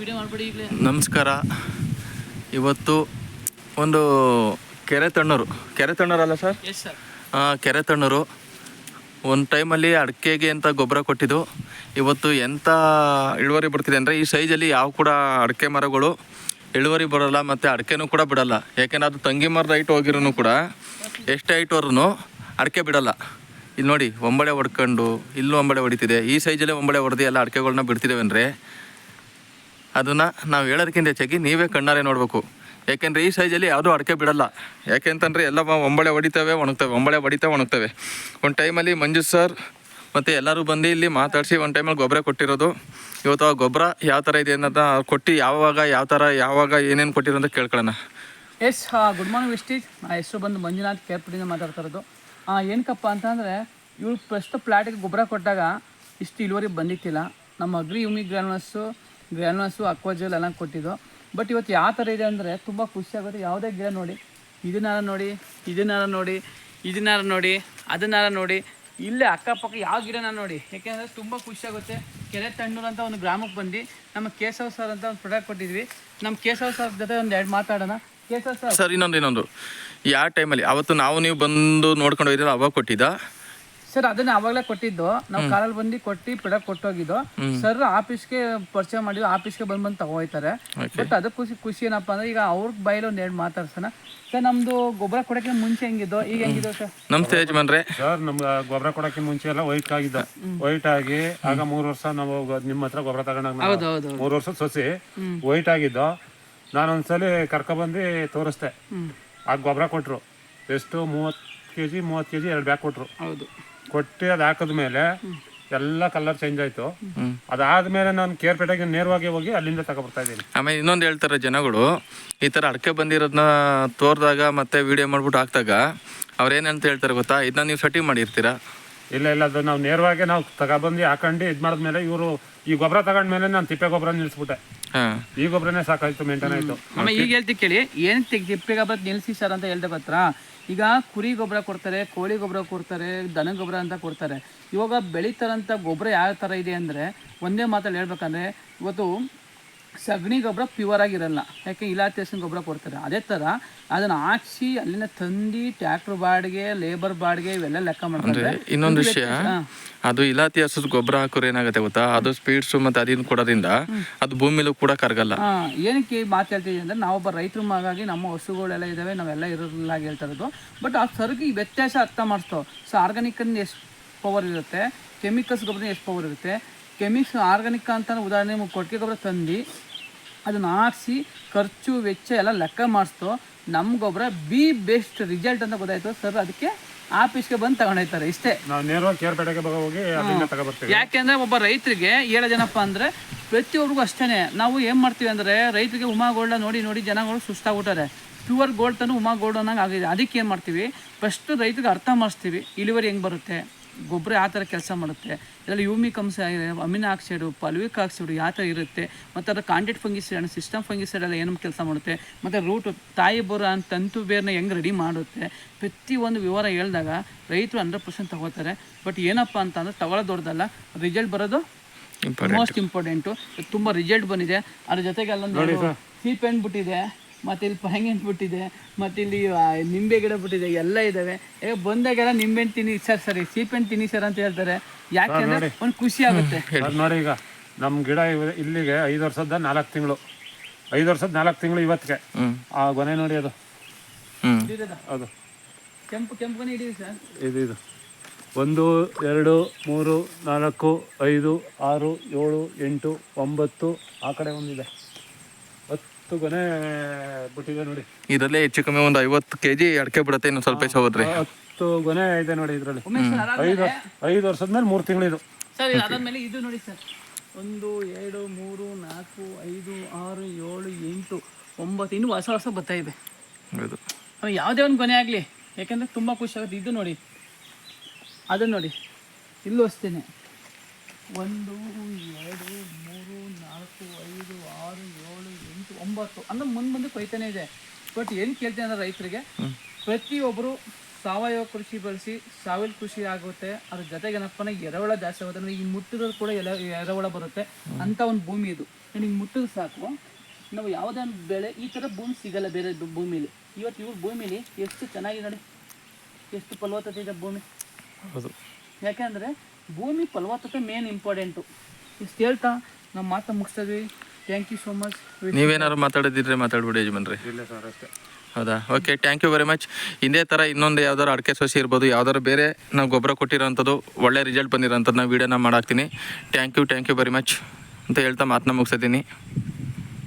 ನಮಸ್ಕಾರ. ಇವತ್ತು ಒಂದು ಕೆರೆ ತಣ್ಣೂರು ಅಲ್ಲ ಸರ್? ಕೆರೆ ತಣ್ಣೂರು ಒಂದು ಟೈಮಲ್ಲಿ ಅಡಿಕೆಗೆ ಅಂತ ಗೊಬ್ಬರ ಕೊಟ್ಟಿದ್ದು. ಇವತ್ತು ಎಂಥ ಇಳುವರಿ ಬರ್ತಿದೆ ಅಂದರೆ, ಈ ಸೈಜಲ್ಲಿ ಯಾವ ಕೂಡ ಅಡಿಕೆ ಮರಗಳು ಇಳುವರಿ ಬರೋಲ್ಲ ಮತ್ತು ಅಡಿಕೆನೂ ಕೂಡ ಬಿಡಲ್ಲ. ಯಾಕೆಂದರೆ ಅದು ತಂಗಿ ಮರದ ಹೈಟ್ ಹೋಗಿರೂ ಕೂಡ ಎಷ್ಟು ಹೈಟ್ ಹೋದ್ರೂ ಅಡಿಕೆ ಬಿಡಲ್ಲ. ಇಲ್ಲಿ ನೋಡಿ, ಒಂಬಳೆ ಹೊಡ್ಕೊಂಡು ಇಲ್ಲೂ ಒಂಬಳೆ ಹೊಡಿತಿದೆ. ಈ ಸೈಜಲ್ಲೇ ಒಂಬಳೆ ಹೊಡೆದು ಎಲ್ಲ ಅಡಿಕೆಗಳನ್ನ ಬಿಡ್ತಿದ್ದೇವೆ ಅಂದರೆ ಅದನ್ನು ನಾವು ಹೇಳೋದಕ್ಕಿಂತ ಹೆಚ್ಚಾಗಿ ನೀವೇ ಕಣ್ಣಾರೆ ನೋಡಬೇಕು. ಯಾಕೆಂದರೆ ಈ ಸೈಜಲ್ಲಿ ಯಾವುದೂ ಅಡಿಕೆ ಬಿಡಲ್ಲ. ಯಾಕೆಂತಂದರೆ ಎಲ್ಲ ಒಂಬಳೆ ಹೊಡಿತವೆ ಒಣಗ್ತವೆ, ಒಂಬಳೆ ಹೊಡಿತವೆ ಒಣಗ್ತವೆ. ಒಂದು ಟೈಮಲ್ಲಿ ಮಂಜು ಸರ್ ಮತ್ತು ಎಲ್ಲರೂ ಬಂದು ಇಲ್ಲಿ ಮಾತಾಡಿಸಿ ಒಂದು ಟೈಮಲ್ಲಿ ಗೊಬ್ಬರ ಕೊಟ್ಟಿರೋದು. ಇವತ್ತು ಆ ಗೊಬ್ಬರ ಯಾವ ಥರ ಇದೆ ಅನ್ನೋದನ್ನ ಕೊಟ್ಟು ಯಾವಾಗ ಏನೇನು ಕೊಟ್ಟಿರೋ ಅಂತ ಕೇಳ್ಕೊಳ್ಳೋಣ. Good morning Vestige. ನನ್ನ ಹೆಸರು ಬಂದು ಮಂಜುನಾಥ್, ಕೇರ್ಪುಡಿಯಿಂದ ಮಾತಾಡ್ತಾ ಇರೋದು. ಏನಕ್ಕಪ್ಪ ಅಂತಂದರೆ, ಇವ್ರು ಫಸ್ಟ್ ಪ್ಲಾಟಿಗೆ ಗೊಬ್ಬರ ಕೊಟ್ಟಾಗ ಇಷ್ಟು ಇಳುವರಿ ಬಂದಿತ್ತಿಲ್ಲ. ನಮ್ಮ ಅಗ್ರಿ ಯೂಮಿ ಗ್ರ್ಯಾನುಲಸ್ಸು ಅಕ್ವಾಜಲ್ ಎಲ್ಲ ಕೊಟ್ಟಿದ್ದು. ಬಟ್ ಇವತ್ತು ಯಾವ ಥರ ಇದೆ ಅಂದರೆ ತುಂಬ ಖುಷಿಯಾಗುತ್ತೆ. ಯಾವುದೇ ಗಿಡ ನೋಡಿ, ಇದನ್ನಾರ ನೋಡಿ, ಅದನ್ನಾರ ನೋಡಿ, ಇಲ್ಲೇ ಅಕ್ಕಪಕ್ಕ ಯಾವ ಗಿಡನ ನೋಡಿ. ಯಾಕೆಂದರೆ ತುಂಬ ಖುಷಿಯಾಗುತ್ತೆ. ಕೆರೆ ತಣ್ಣೂರು ಅಂತ ಒಂದು ಗ್ರಾಮಕ್ಕೆ ಬಂದು ನಮ್ಮ ಕೇಶವ್ ಸರ್ ಅಂತ ಒಂದು ಪ್ರಾಡಕ್ಟ್ ಕೊಟ್ಟಿದ್ವಿ. ನಮ್ಮ ಕೇಶವ್ ಸರ್ ಜೊತೆ ಒಂದು ಎರಡು ಮಾತಾಡೋಣ. ಕೇಶವ್ ಸರ್, ಇನ್ನೊಂದು ಯಾವ ಟೈಮಲ್ಲಿ ಅವತ್ತು ನೀವು ಬಂದು ನೋಡ್ಕೊಂಡು ಹೋಗಿದ್ರೆ ಅವಾಗ ಕೊಟ್ಟಿದ್ದ ಸರ್? ಅದನ್ನ ಅವಾಗಲೇ ಕೊಟ್ಟಿದ್ದು. ನಾವು ಕಾರಲ್ಲಿ ಬಂದು ಕೊಟ್ಟು ಪ್ರಾಡಕ್ಟ್ ಕೊಟ್ಟೋಗಿದ್ದು. ಸರ್ ಆಫೀಸ್ಗೆ ಪರಿಚಯ ಮಾಡಿದ್ದು, ಆಫೀಸ್ಗೆ ಬಂದು ತಗೋಯ್ತಾರೆ. ಬಟ್ ಅದು ಖುಷಿ ಏನಪ್ಪ ಅಂದ್ರೆ, ಈಗ ಅವ್ರ ಬಾಯಲ್ಲಿ ಒಂದು ಎರಡು ಮಾತಾಡ್ಸೋಣ. ಸರ್, ನಮ್ದು ಗೊಬ್ಬರ ಕೊಡೋಕೆ ಮುಂಚೆ ಹೆಂಗಿದ್ದು, ಈಗ ಹೆಂಗಿದ್ದು ಸರ್? ನಮಸ್ತೆ ಯಜಮಾನ್ರೆ. ಸರ್, ನಮ್ಗೆ ಗೊಬ್ಬರ ಕೊಡೋಕೆ ಮುಂಚೆ ಎಲ್ಲ ವೈಟ್ ಆಗಿ ಆಗ 3 ವರ್ಷ ನಾವು ನಿಮ್ಮ ಹತ್ರ ಗೊಬ್ಬರ ತಗೊಂಡಾಗ 3 ವರ್ಷ ಸೊಸಿ ವೈಟ್ ಆಗಿದ್ದು. ನಾನೊಂದ್ಸಲಿ ಕರ್ಕೊಬಂದು ತೋರಿಸ್ದೆ. ಆಗ ಗೊಬ್ಬರ ಕೊಟ್ಟರು. ಎಷ್ಟು 30 kg 2 ಬ್ಯಾಗ್ ಕೊಟ್ಟರು. ಹೌದು, ಕೊಟ್ಟು ಅದು ಹಾಕಿದ್ಮೇಲೆ ಎಲ್ಲ ಕಲರ್ ಚೇಂಜ್ ಆಯ್ತು. ಅದಾದ್ಮೇಲೆ ನಾನು ಕೇರ್ಪೇಟೆಗೆ ನೇರವಾಗಿ ಹೋಗಿ ಅಲ್ಲಿಂದ ತಗೊಬರ್ತಾ ಇದ್ದೀನಿ. ಆಮೇಲೆ ಇನ್ನೊಂದು ಹೇಳ್ತಾರೆ ಜನಗಳು, ಈ ಥರ ಅಡಿಕೆ ಬಂದಿರೋದನ್ನ ತೋರಿದಾಗ ಮತ್ತೆ ವಿಡಿಯೋ ಮಾಡ್ಬಿಟ್ಟು ಹಾಕ್ದಾಗ ಅವ್ರೇನಂತ ಹೇಳ್ತಾರೆ ಗೊತ್ತಾ, ಇದನ್ನ ನೀವು ಸೆಟ್ಟಿಂಗ್ ಮಾಡಿರ್ತೀರಾ? ಇಲ್ಲ, ಅದು ನಾವು ನೇರವಾಗಿ ನಾವು ತಗೊಬಂದು ಹಾಕೊಂಡು ಇದು ಮಾಡಿದ್ಮೇಲೆ ಇವರು ಈ ಗೊಬ್ಬರ ತಗೊಂಡ್ಮೇಲೆ ನಾನು ತಿಪ್ಪೆ ಗೊಬ್ಬರ ನಿಲ್ಲಿಸ್ಬಿಟ್ಟೆ. ಈ ಗೊಬ್ಬರನೇ ಸಾಕಾಯ್ತು, ಮೇಂಟೈನ್ ಆಯ್ತು. ಈಗ ಹೇಳ್ತೀವಿ ಕೇಳಿ, ಏನು ತಿಪ್ಪೆ ಗೊಬ್ಬರ ನಿಲ್ಸಿ ಸರ್ ಅಂತ ಹೇಳ್ದೆ ಗೊತ್ತಾ? ಈಗ ಕುರಿ ಗೊಬ್ಬರ ಕೊಡ್ತಾರೆ, ಕೋಳಿ ಗೊಬ್ಬರ ಕೊಡ್ತಾರೆ, ದನ ಗೊಬ್ಬರ ಅಂತ ಕೊಡ್ತಾರೆ. ಇವಾಗ ಬೆಳೀತಾರಂಥ ಗೊಬ್ಬರ ಯಾವ ಥರ ಇದೆ ಅಂದರೆ, ಒಂದೇ ಮಾತಲ್ಲಿ ಹೇಳ್ಬೇಕಂದ್ರೆ, ಇವತ್ತು ಸಗಣಿ ಗೊಬ್ಬರ ಪ್ಯೂರ್ ಆಗಿರಲ್ಲ. ಯಾಕೆ ಇಲಾಖೆ ಗೊಬ್ಬರ ಕೊಡ್ತಾರೆ. ಅದೇ ಥರ ಅದನ್ನು ಹಾಕ್ಸಿ ಅಲ್ಲಿಂದ ತಂದು ಟ್ರ್ಯಾಕ್ಟರ್ ಬಾಡಿಗೆ, ಲೇಬರ್ ಬಾಡಿಗೆ ಇವೆಲ್ಲ ಲೆಕ್ಕ ಮಾಡ್ತಾರೆ. ಇನ್ನೊಂದು ವಿಷಯ, ಅದು ಇಲಾತಿ ಹಸು ಗೊಬ್ಬರ ಹಾಕೋರು ಏನಾಗುತ್ತೆ ಗೊತ್ತಾ, ಅದು ಸ್ಪೀಡ್ಸು ಮತ್ತು ಅದನ್ನು ಕೊಡೋದ್ರಿಂದ ಅದು ಭೂಮಿಲೂ ಕೂಡ ಕರಗಲ್ಲ. ಏನಕ್ಕೆ ಮಾತು ಹೇಳ್ತಿದ್ದೀವಿ ಅಂದರೆ, ನಾವೊಬ್ಬ ರೈತರ ಮಗಾಗಿ ನಮ್ಮ ಹಸುಗಳೆಲ್ಲ ಇದ್ದಾವೆ, ನಾವೆಲ್ಲ ಇರೋದಿಲ್ಲ ಹೇಳ್ತಾ ಇರೋದು. ಬಟ್ ಆ ಸರಿಗೆ ವ್ಯತ್ಯಾಸ ಅರ್ಥ ಮಾಡಿಸ್ತೋ. ಸೊ ಆರ್ಗಾನಿಕನ್ನು ಎಷ್ಟು ಪವರ್ ಇರುತ್ತೆ, ಕೆಮಿಕಲ್ಸ್ ಗೊಬ್ಬರ ಎಷ್ಟು ಪವರ್ ಇರುತ್ತೆ. ಆರ್ಗಾನಿಕ್ ಅಂತ ಉದಾಹರಣೆ ಕೊಟ್ಟಿಗೆ ಗೊಬ್ಬರ ತಂದು ಅದನ್ನು ಹಾಕ್ಸಿ ಖರ್ಚು ವೆಚ್ಚ ಎಲ್ಲ ಲೆಕ್ಕ ಮಾಡಿಸ್ತೋ. ನಮ್ಮ ಗೊಬ್ಬರ ಬೆಸ್ಟ್ ರಿಸಲ್ಟ್ ಅಂತ ಗೊತ್ತಾಯ್ತು ಸರ್. ಅದಕ್ಕೆ ಆಫೀಸ್ಗೆ ಬಂದು ತಗೊಂಡೋಗ್ತಾರೆ. ಇಷ್ಟೇ. ಯಾಕೆಂದರೆ ಒಬ್ಬ ರೈತರಿಗೆ ಹೇಳೋದೇನಪ್ಪ ಅಂದರೆ, ಪ್ರತಿಯೊಬ್ಬರಿಗೂ ಅಷ್ಟೇ. ನಾವು ಏನು ಮಾಡ್ತೀವಿ ಅಂದರೆ, ರೈತರಿಗೆ ಉಮಾ ಗೋಲ್ಡ ನೋಡಿ ಜನಗಳು ಸುಸ್ತಾಗ್ಬಿಟ್ಟಾರೆ. ಪ್ಯೂರ್ ಗೋಲ್ಡ್ ತಾನು ಉಮಾ ಗೋಲ್ಡ್ ಅನ್ನಂಗೆ ಆಗಿದೆ. ಅದಕ್ಕೆ ಏನು ಮಾಡ್ತೀವಿ, ಫಸ್ಟ್ ರೈತರಿಗೆ ಅರ್ಥ ಮಾಡಿಸ್ತೀವಿ ಇಳುವರಿ ಹೆಂಗೆ ಬರುತ್ತೆ, ಗೊಬ್ಬರ ಯಾವ ಥರ ಕೆಲಸ ಮಾಡುತ್ತೆ, ಇದರಲ್ಲಿ ಯೂಮಿಕ್ ಅಂಶ, ಅಮಿನೋ ಆಕ್ಸೈಡು, ಪಲ್ವಿಕ್ ಆಕ್ಸೈಡು ಯಾವ ಥರ ಇರುತ್ತೆ, ಮತ್ತು ಅದರ ಕಾಂಟೆಕ್ಟ್ ಫಂಗಿಸೈಡ್, ಸಿಸ್ಟಮ್ ಫಂಗಿಸೈಡ್ ಎಲ್ಲ ಏನು ಕೆಲಸ ಮಾಡುತ್ತೆ, ಮತ್ತು ರೂಟು ತಾಯಿ ಬರ ತಂತು ಬೇರನ್ನ ಹೆಂಗೆ ರೆಡಿ ಮಾಡುತ್ತೆ, ಪ್ರತಿಯೊಂದು ವಿವರ ಹೇಳಿದಾಗ ರೈತರು 100% ತಗೋತಾರೆ. ಬಟ್ ಏನಪ್ಪ ಅಂತಂದರೆ, ತಗೊಳ್ಳೋದು ದೊಡ್ಡದಲ್ಲ, ರಿಸಲ್ಟ್ ಬರೋದು ಮೋಸ್ಟ್ ಇಂಪಾರ್ಟೆಂಟು. ತುಂಬ ರಿಸಲ್ಟ್ ಬಂದಿದೆ. ಅದ್ರ ಜೊತೆಗೆ ಅಲ್ಲೊಂದು ಸೀಪ್ ಹಣ್ಣು ಬಿಟ್ಟಿದೆ, ಮತ್ತು ಇಲ್ಲಿ ಪಹಂಗಿನ ಬಿಟ್ಟಿದೆ, ಮತ್ತು ಇಲ್ಲಿ ನಿಂಬೆ ಗಿಡ ಬಿಟ್ಟಿದೆ, ಎಲ್ಲ ಇದ್ದಾವೆ. ಈಗ ಬಂದಾಗೆಲ್ಲ ನಿಂಬೆಹಣ್ಣು ತಿನ್ನಿ ಸರಿ ಸೀಪೆಣ್ಣು ತಿನ್ನಿ ಸರ್ ಅಂತ ಹೇಳ್ತಾರೆ. ಯಾಕೆಂದರೆ ಒಂದು ಖುಷಿ ಆಗುತ್ತೆ. ನೋಡಿ, ಈಗ ನಮ್ಮ ಗಿಡ ಇಲ್ಲಿಗೆ 5 ವರ್ಷದ 4 ತಿಂಗಳು, 5 ವರ್ಷದ 4 ತಿಂಗಳು ಇವತ್ತಿಗೆ ಆ ಗೊನೆ ನೋಡಿ, ಅದು ಕೆಂಪು ಗೊನೆ ಹಿಡಿದು ಸರ್. ಇದು 1 2 3 4 5 6 7 8 9 ಆ ಕಡೆ ಒಂದಿದೆ, 10 ಗೊನೆ ಬಿಟ್ಟಿದೆ ನೋಡಿ. ಇದರಲ್ಲೇ ಹೆಚ್ಚು ಕಮ್ಮಿ ಒಂದು 50 kg ಅಡಿಕೆ ಬಿಡುತ್ತೆ. ಇನ್ನು ಸ್ವಲ್ಪ ಹೋದ್ರೆ 10 ಗೊನೆ ಇದೆ ನೋಡಿ. ಇದರಲ್ಲಿ 5 ವರ್ಷದ ಮೇಲೆ 3 ತಿಂಗಳು ಇದು ಸರ್. ಅದಾದ್ಮೇಲೆ ಇದು ನೋಡಿ ಸರ್, 1 2 3 4 5 6 7 8 9 ಇನ್ನೂ ಹೊಸ ಬರ್ತಾ ಇದೆ. ಹೌದು, ಯಾವುದೇ ಒಂದು ಗೊನೆ ಆಗಲಿ, ಯಾಕೆಂದರೆ ತುಂಬ ಖುಷಿ ಆಗುತ್ತೆ. ಇದು ನೋಡಿ, ಅದನ್ನು ನೋಡಿ, ಇಲ್ಲೂ ಅಷ್ಟೇ 1 2 3 4 5 6 7 8 9 ಅಂದ್ರೆ ಮುಂದೆ ಕೊಯ್ತಾನೆ ಇದೆ. ಬಟ್ ಏನು ಕೇಳ್ತೇನೆ ಅಂದರೆ, ರೈತರಿಗೆ ಪ್ರತಿಯೊಬ್ಬರು ಸಾವಯವ ಕೃಷಿ ಬಳಸಿ ಸಾವಯವ ಕೃಷಿ ಆಗುತ್ತೆ. ಅದ್ರ ಜೊತೆಗೆ ಏನಪ್ಪನ ಎರೆಹುಳ ಜಾಸ್ತಿ ಆಗುತ್ತೆ. ಈ ಮುಟ್ಟಿದ್ರು ಕೂಡ ಎರೆಹುಳ ಬರುತ್ತೆ ಅಂತ ಒಂದು ಭೂಮಿ ಇದು. ನಿನಗೆ ಮುಟ್ಟಿದ್ರೆ ಸಾಕು. ನಾವು ಯಾವುದೇ ಒಂದು ಬೆಳೆ ಈ ಥರ ಭೂಮಿ ಸಿಗಲ್ಲ ಬೇರೆ ಭೂಮಿಲಿ. ಇವತ್ತು ಇವ್ರ ಭೂಮಿಲಿ ಎಷ್ಟು ಚೆನ್ನಾಗಿ ನೋಡಿ, ಎಷ್ಟು ಫಲವತ್ತತೆ ಇದೆ ಭೂಮಿ. ಹೌದು. ಯಾಕೆಂದರೆ ಭೂಮಿ ಫಲವತ್ತತೆ ಮೇನ್ ಇಂಪಾರ್ಟೆಂಟು. ಇಷ್ಟು ಹೇಳ್ತಾ ನಾವು ಮಾತು ಮುಗಿಸ್ತೀವಿ. Thank you so much. ನೀವೇನಾದ್ರು ಮಾತಾಡೋದಿದ್ರೆ ಮಾತಾಡ್ಬಿಡಿ ಯಜಮಾನ್ರಿ. ಇಲ್ಲ ಸರ್ ಅಷ್ಟೇ. ಹೌದಾ? Okay, thank you very much. ಇದೇ ಥರ ಇನ್ನೊಂದು ಯಾವ್ದಾದ್ರು ಅಡಿಕೆ ಸಸಿ ಇರ್ಬೋದು, ಯಾವ್ದಾದ್ರು ಬೇರೆ ನಾವು ಗೊಬ್ಬರ ಕೊಟ್ಟಿರೋಂಥದ್ದು ಒಳ್ಳೆ ರಿಸಲ್ಟ್ ಬಂದಿರೋಂಥದ್ದು ನಾವು ವೀಡಿಯೋನ ಮಾಡಾಕ್ತೀನಿ. ಥ್ಯಾಂಕ್ ಯು ವೆರಿ ಮಚ್ ಅಂತ ಹೇಳ್ತಾ ಮಾತನ್ನ ಮುಗಿಸ್ತೀನಿ.